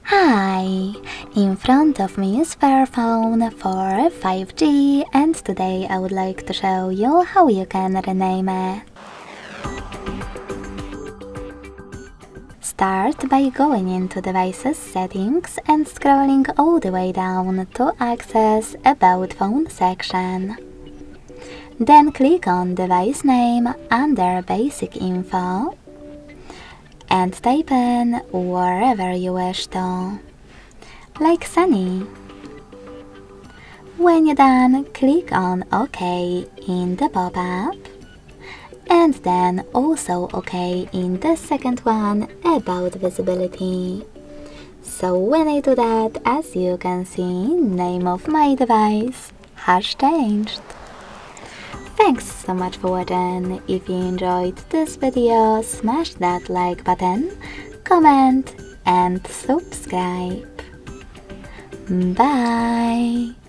Hi! In front of me is Fairphone for 5G, and today I would like to show you how you can rename it. Start by going into Devices Settings and scrolling all the way down to access About Phone section. Then click on Device Name under Basic Info and type in wherever you wish to, like Sunny. When you're done, click on OK in the pop-up, and then also OK in the second one about visibility. So when I do that, as you can see, name of my device has changed. Thanks so much for watching. If you enjoyed this video, smash that like button, comment and subscribe. Bye!